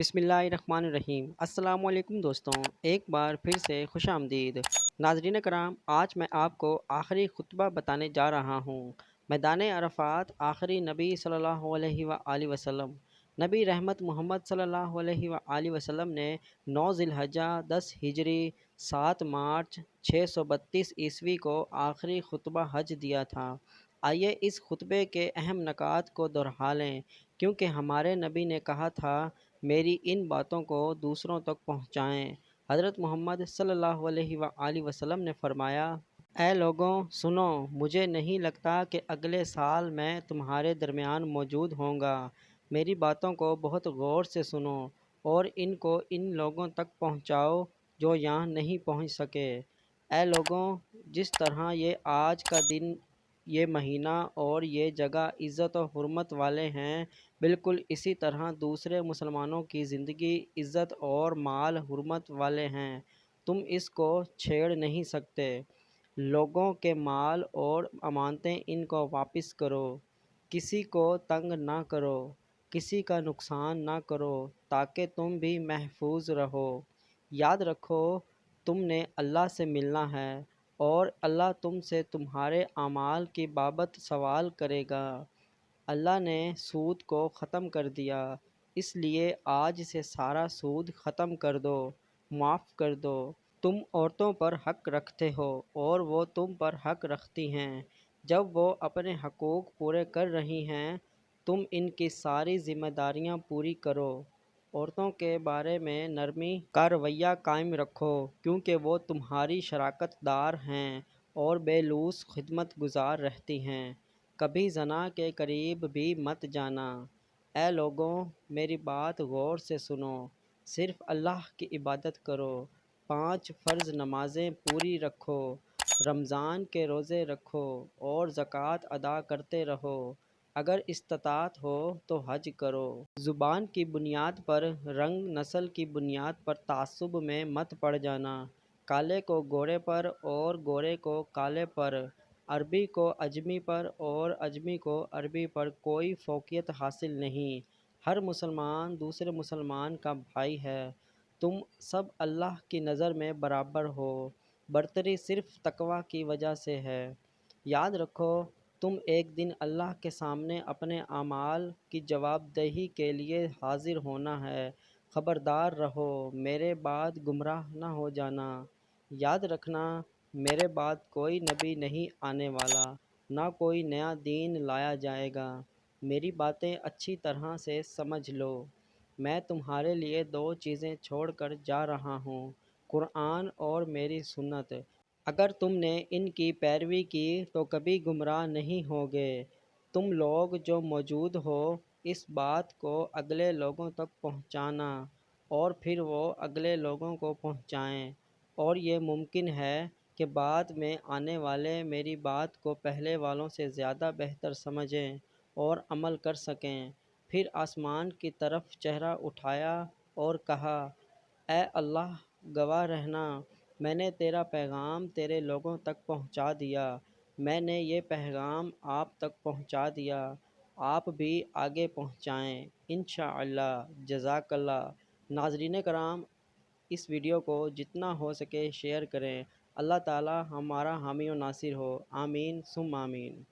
बिस्मिल्लाहिर्रहमानिर्रहीम। अस्सलाम वालेकुम दोस्तों, एक बार फिर से खुश आमदीद। नाजरीन कराम, आज मैं आपको आखिरी खुतबा बताने जा रहा हूँ। मैदान अरफात आखिरी नबी सल्लल्लाहु अलैहि वसल्लम नबी रहमत मोहम्मद सल्लल्लाहु अलैहि वसल्लम ने 9 ज़िलहज्जा 10 हिजरी 7 मार्च 632 ईस्वी को आखिरी खुतबा हज दिया था। आइए इस खुतबे के अहम नकात को दोहरा लें, क्योंकि हमारे नबी ने कहा था, मेरी इन बातों को दूसरों तक पहुँचाएँ। हज़रत मोहम्मद सल्लल्लाहु अलैहि वसल्लम ने फरमाया, ऐ लोगों सुनो, मुझे नहीं लगता कि अगले साल मैं तुम्हारे दरमियान मौजूद होऊंगा। मेरी बातों को बहुत गौर से सुनो और इनको इन लोगों तक पहुँचाओ जो यहाँ नहीं पहुँच सके। ऐ लोगों, जिस तरह ये आज का दिन, ये महीना और ये जगह इज़्ज़त और हुर्मत वाले हैं, बिल्कुल इसी तरह दूसरे मुसलमानों की ज़िंदगी इज़्ज़त और माल हुर्मत वाले हैं। तुम इसको छेड़ नहीं सकते। लोगों के माल और अमानतें इनको वापस करो। किसी को तंग ना करो, किसी का नुकसान ना करो, ताकि तुम भी महफूज रहो। याद रखो, तुमने अल्लाह से मिलना है और अल्लाह तुमसे तुम्हारे अमाल की बाबत सवाल करेगा। अल्लाह ने सूद को ख़त्म कर दिया, इसलिए आज से सारा सूद ख़त्म कर दो, माफ़ कर दो। तुम औरतों पर हक़ रखते हो और वो तुम पर हक़ रखती हैं। जब वो अपने हकूक़ पूरे कर रही हैं, तुम इनकी सारी ज़िम्मेदारियां पूरी करो। औरतों के बारे में नरमी का रवैया कायम रखो, क्योंकि वो तुम्हारी शराकत दार हैं और बेलूस खिदमत गुजार रहती हैं। कभी जना के करीब भी मत जाना। ऐ लोगों, मेरी बात गौर से सुनो। सिर्फ़ अल्लाह की इबादत करो। 5 फ़र्ज़ नमाज़ें पूरी रखो, रमज़ान के रोज़े रखो और ज़कात अदा करते रहो। अगर इस्तात हो तो हज करो। ज़ुबान की बुनियाद पर, रंग नस्ल की बुनियाद पर तासुब में मत पड़ जाना। काले को गोरे पर और गोरे को काले पर, अरबी को अजमी पर और अजमी को अरबी पर कोई फ़ौक़ियत हासिल नहीं। हर मुसलमान दूसरे मुसलमान का भाई है। तुम सब अल्लाह की नज़र में बराबर हो। बरतरी सिर्फ़ तक़वा की वजह से है। याद रखो, तुम एक दिन अल्लाह के सामने अपने अमाल की जवाबदेही के लिए हाज़िर होना है। ख़बरदार रहो, मेरे बाद गुमराह न हो जाना। याद रखना, मेरे बाद कोई नबी नहीं आने वाला, ना कोई नया दीन लाया जाएगा। मेरी बातें अच्छी तरह से समझ लो। मैं तुम्हारे लिए 2 चीज़ें छोड़ कर जा रहा हूँ, कुरान और मेरी सुन्नत। अगर तुमने इनकी पैरवी की तो कभी गुमराह नहीं होगे। तुम लोग जो मौजूद हो, इस बात को अगले लोगों तक पहुँचाना और फिर वो अगले लोगों को पहुँचाएँ। और ये मुमकिन है कि बाद में आने वाले मेरी बात को पहले वालों से ज़्यादा बेहतर समझें और अमल कर सकें। फिर आसमान की तरफ चेहरा उठाया और कहा, ऐ अल्लाह, गवाह रहना, मैंने तेरा पैगाम तेरे लोगों तक पहुँचा दिया। मैंने ये पैगाम आप तक पहुँचा दिया, आप भी आगे पहुँचाएँ इंशाअल्लाह। जज़ाकल्लाह। नाज़रीन कराम, इस वीडियो को जितना हो सके शेयर करें। अल्लाह ताला हमारा हामी और नासिर हो। आमीन सुम्मा आमीन।